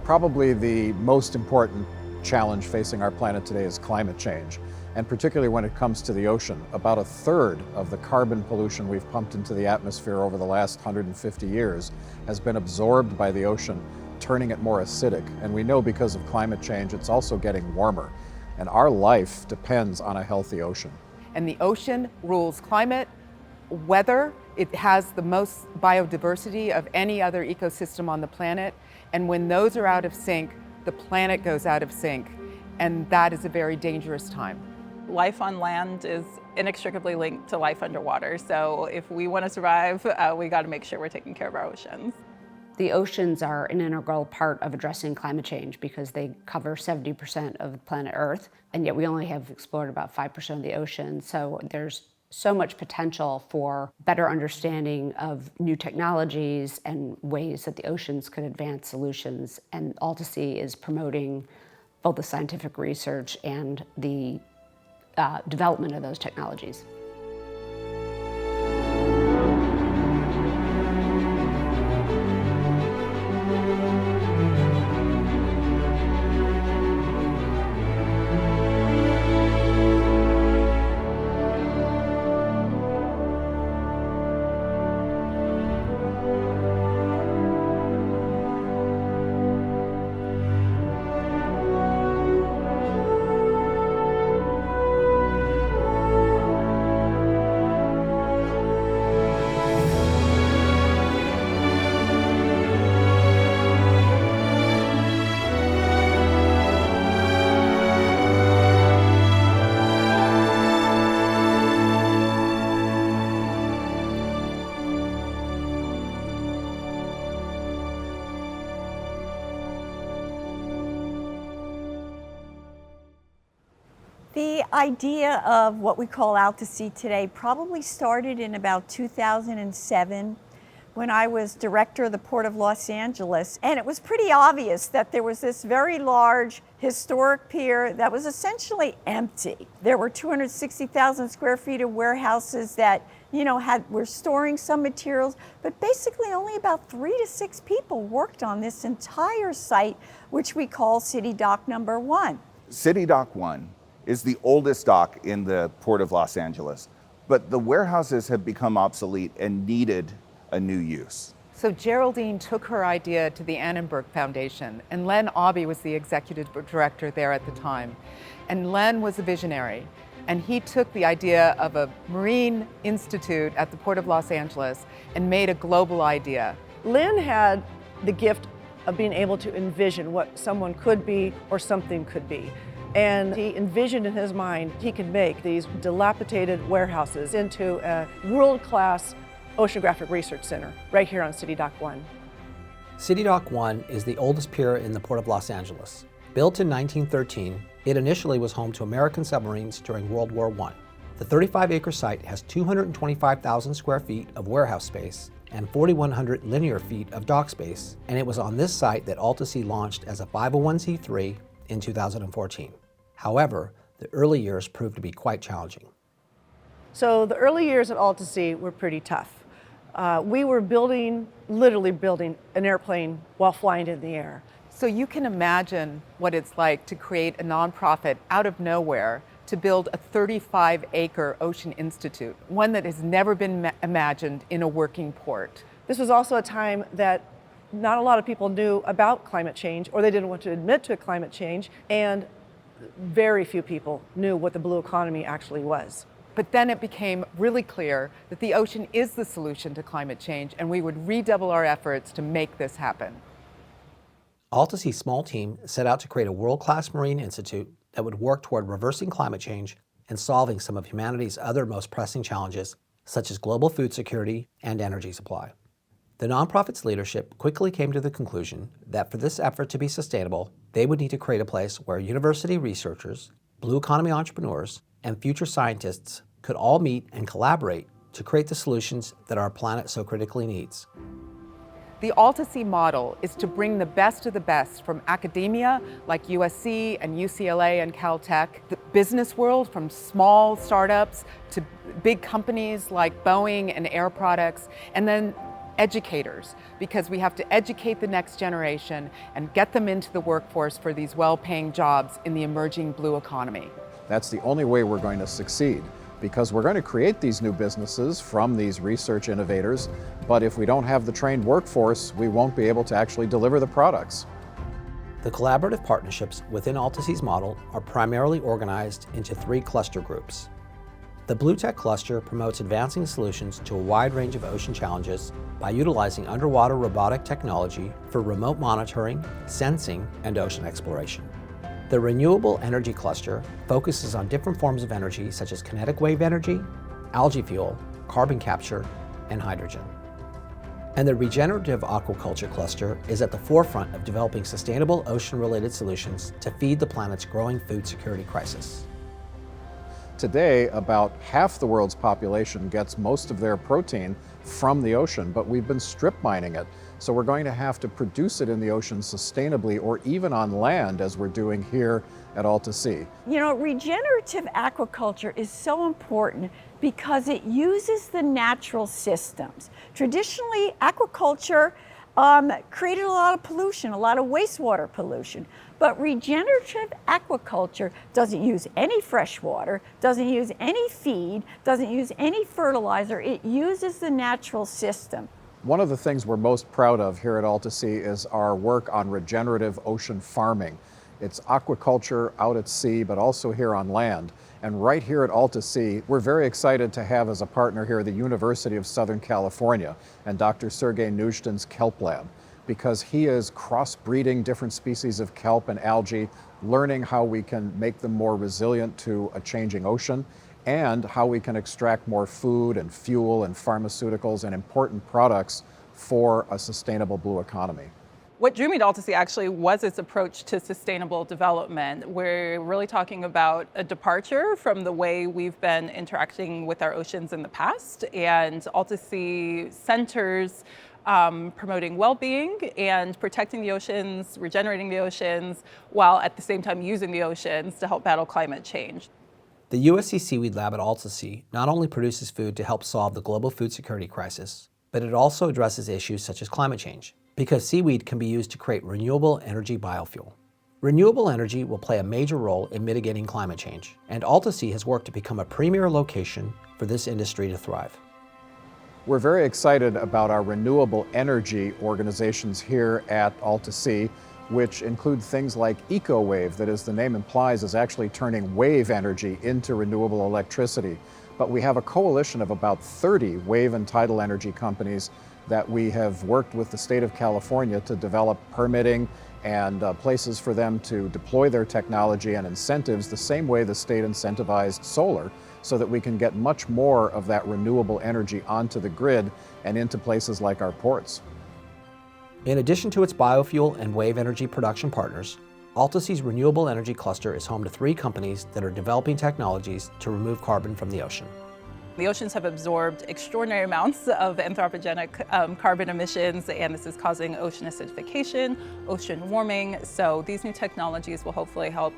Probably the most important challenge facing our planet today is climate change, and particularly when it comes to the ocean. About a third of the carbon pollution we've pumped into the atmosphere over the last 150 years has been absorbed by the ocean, turning it more acidic. And we know because of climate change, it's also getting warmer. And our life depends on a healthy ocean. And the ocean rules climate, weather. It has the most biodiversity of any other ecosystem on the planet. And when those are out of sync, the planet goes out of sync. And that is a very dangerous time. Life on land is inextricably linked to life underwater. So if we want to survive, we got to make sure we're taking care of our oceans. The oceans are an integral part of addressing climate change because they cover 70% of planet Earth, and yet we only have explored about 5% of the ocean. So there's so much potential for better understanding of new technologies and ways that the oceans could advance solutions. And AltaSea is promoting both the scientific research and the development of those technologies. The idea of what we call AltaSea today probably started in about 2007 when I was director of the Port of Los Angeles. And it was pretty obvious that there was this very large historic pier that was essentially empty. There were 260,000 square feet of warehouses that were storing some materials, but basically only about 3 to 6 people worked on this entire site, which we call City Dock Number 1. City Dock 1 is the oldest dock in the Port of Los Angeles, but the warehouses have become obsolete and needed a new use. So Geraldine took her idea to the Annenberg Foundation, and Len Aubie was the executive director there at the time. And Len was a visionary, and he took the idea of a marine institute at the Port of Los Angeles and made a global idea. Len had the gift of being able to envision what someone could be or something could be. And he envisioned in his mind he could make these dilapidated warehouses into a world-class oceanographic research center right here on City Dock 1. City Dock 1 is the oldest pier in the Port of Los Angeles. Built in 1913, it initially was home to American submarines during World War I. The 35-acre site has 225,000 square feet of warehouse space and 4,100 linear feet of dock space, and it was on this site that AltaSea launched as a 501c3 in 2014. However, the early years proved to be quite challenging. So the early years at AltaSea were pretty tough. We were literally building an airplane while flying in the air. So you can imagine what it's like to create a nonprofit out of nowhere to build a 35-acre ocean institute, one that has never been imagined in a working port. This was also a time that not a lot of people knew about climate change, or they didn't want to admit to climate change, and very few people knew what the blue economy actually was. But then it became really clear that the ocean is the solution to climate change, and we would redouble our efforts to make this happen. AltaSea's small team set out to create a world-class marine institute that would work toward reversing climate change and solving some of humanity's other most pressing challenges, such as global food security and energy supply. The nonprofit's leadership quickly came to the conclusion that for this effort to be sustainable, they would need to create a place where university researchers, blue economy entrepreneurs, and future scientists could all meet and collaborate to create the solutions that our planet so critically needs. The AltaSea model is to bring the best of the best from academia, like USC and UCLA and Caltech, the business world, from small startups to big companies like Boeing and Air Products, and then educators, because we have to educate the next generation and get them into the workforce for these well-paying jobs in the emerging blue economy. That's the only way we're going to succeed, because we're going to create these new businesses from these research innovators, but if we don't have the trained workforce, we won't be able to actually deliver the products. The collaborative partnerships within AltaSea's model are primarily organized into 3 cluster groups. The Blue Tech Cluster promotes advancing solutions to a wide range of ocean challenges by utilizing underwater robotic technology for remote monitoring, sensing, and ocean exploration. The Renewable Energy Cluster focuses on different forms of energy such as kinetic wave energy, algae fuel, carbon capture, and hydrogen. And the Regenerative Aquaculture Cluster is at the forefront of developing sustainable ocean-related solutions to feed the planet's growing food security crisis. Today, about half the world's population gets most of their protein from the ocean, but we've been strip mining it. So we're going to have to produce it in the ocean sustainably, or even on land, as we're doing here at AltaSea. You know, regenerative aquaculture is so important because it uses the natural systems. Traditionally, aquaculture created a lot of pollution, a lot of wastewater pollution. But regenerative aquaculture doesn't use any fresh water, doesn't use any feed, doesn't use any fertilizer. It uses the natural system. One of the things we're most proud of here at AltaSea is our work on regenerative ocean farming. It's aquaculture out at sea, but also here on land. And right here at AltaSea, we're very excited to have as a partner here the University of Southern California and Dr. Sergey Nuzhdin's Kelp Lab, because he is crossbreeding different species of kelp and algae, learning how we can make them more resilient to a changing ocean, and how we can extract more food and fuel and pharmaceuticals and important products for a sustainable blue economy. What drew me to AltaSea actually was its approach to sustainable development. We're really talking about a departure from the way we've been interacting with our oceans in the past, and AltaSea centers promoting well-being and protecting the oceans, regenerating the oceans, while at the same time using the oceans to help battle climate change. The USC Seaweed Lab at AltaSea not only produces food to help solve the global food security crisis, but it also addresses issues such as climate change, because seaweed can be used to create renewable energy biofuel. Renewable energy will play a major role in mitigating climate change, and AltaSea has worked to become a premier location for this industry to thrive. We're very excited about our renewable energy organizations here at AltaSea, which include things like EcoWave, that, as the name implies, is actually turning wave energy into renewable electricity. But we have a coalition of about 30 wave and tidal energy companies that we have worked with the state of California to develop permitting and places for them to deploy their technology and incentives the same way the state incentivized solar, so that we can get much more of that renewable energy onto the grid and into places like our ports. In addition to its biofuel and wave energy production partners, AltaSea's Renewable Energy Cluster is home to 3 companies that are developing technologies to remove carbon from the ocean. The oceans have absorbed extraordinary amounts of anthropogenic carbon emissions, and this is causing ocean acidification, ocean warming. So these new technologies will hopefully help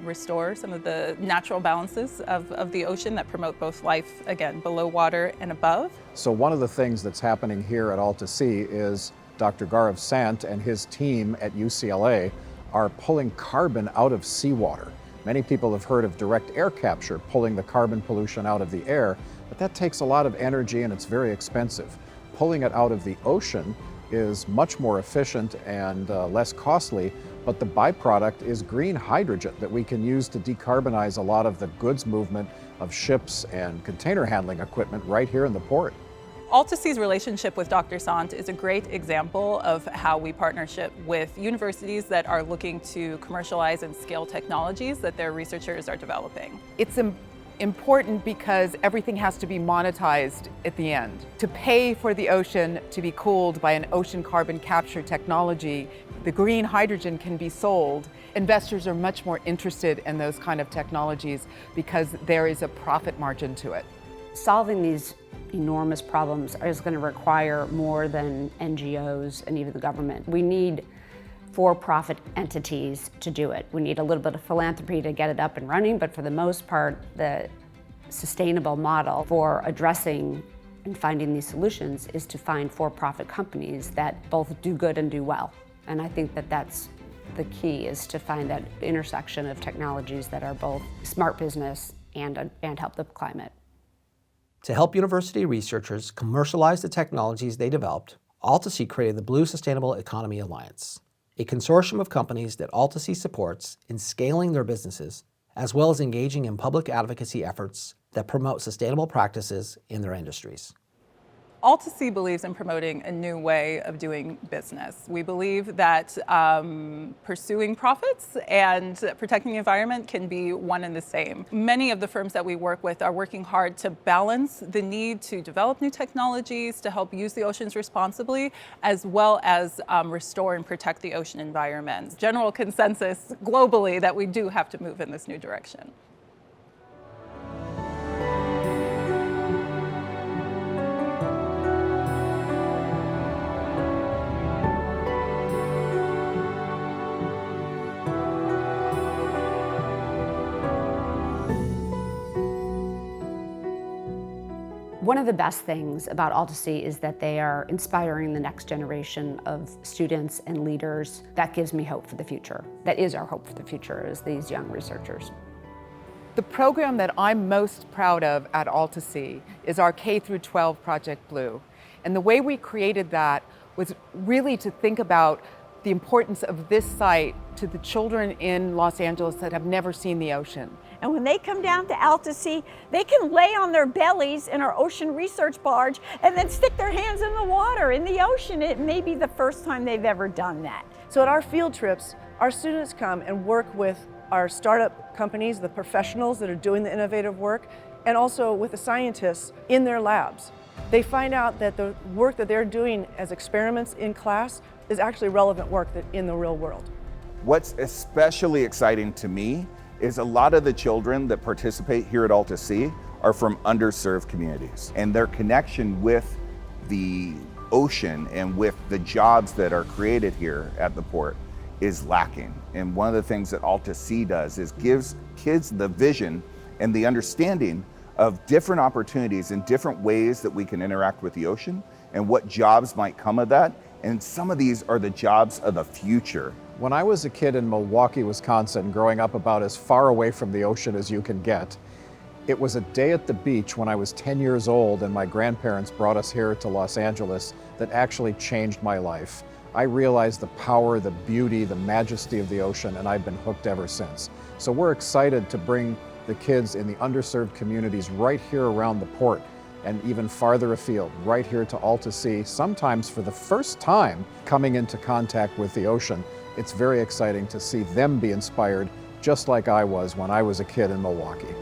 restore some of the natural balances of the ocean that promote both life, again, below water and above. So one of the things that's happening here at AltaSea is Dr. Gaurav Sant and his team at UCLA are pulling carbon out of seawater. Many people have heard of direct air capture, pulling the carbon pollution out of the air, but that takes a lot of energy and it's very expensive. Pulling it out of the ocean is much more efficient and less costly, but the byproduct is green hydrogen that we can use to decarbonize a lot of the goods movement of ships and container handling equipment right here in the port. AltaSea's relationship with Dr. Sant is a great example of how we partnership with universities that are looking to commercialize and scale technologies that their researchers are developing. It's important because everything has to be monetized at the end. To pay for the ocean to be cooled by an ocean carbon capture technology, the green hydrogen can be sold. Investors are much more interested in those kind of technologies because there is a profit margin to it. Solving these enormous problems is going to require more than NGOs and even the government. We need for-profit entities to do it. We need a little bit of philanthropy to get it up and running, but for the most part, the sustainable model for addressing in finding these solutions is to find for-profit companies that both do good and do well. And I think that that's the key, is to find that intersection of technologies that are both smart business and help the climate. To help university researchers commercialize the technologies they developed, AltaSea created the Blue Sustainable Economy Alliance, a consortium of companies that AltaSea supports in scaling their businesses, as well as engaging in public advocacy efforts that promote sustainable practices in their industries. AltaSea believes in promoting a new way of doing business. We believe that pursuing profits and protecting the environment can be one and the same. Many of the firms that we work with are working hard to balance the need to develop new technologies to help use the oceans responsibly, as well as restore and protect the ocean environment. General consensus globally that we do have to move in this new direction. One of the best things about AltaSea is that they are inspiring the next generation of students and leaders. That gives me hope for the future. That is our hope for the future, is these young researchers. The program that I'm most proud of at AltaSea is our K-12 Project Blue. And the way we created that was really to think about the importance of this site to the children in Los Angeles that have never seen the ocean. And when they come down to AltaSea, they can lay on their bellies in our ocean research barge and then stick their hands in the water, in the ocean. It may be the first time they've ever done that. So at our field trips, our students come and work with our startup companies, the professionals that are doing the innovative work, and also with the scientists in their labs. They find out that the work that they're doing as experiments in class is actually relevant work in the real world. What's especially exciting to me is a lot of the children that participate here at AltaSea are from underserved communities, and their connection with the ocean and with the jobs that are created here at the port is lacking. And one of the things that AltaSea does is gives kids the vision and the understanding of different opportunities and different ways that we can interact with the ocean and what jobs might come of that. And some of these are the jobs of the future. When I was a kid in Milwaukee, Wisconsin, growing up about as far away from the ocean as you can get, it was a day at the beach when I was 10 years old and my grandparents brought us here to Los Angeles that actually changed my life. I realized the power, the beauty, the majesty of the ocean, and I've been hooked ever since. So we're excited to bring the kids in the underserved communities right here around the port and even farther afield, right here to AltaSea, sometimes for the first time coming into contact with the ocean. It's very exciting to see them be inspired just like I was when I was a kid in Milwaukee.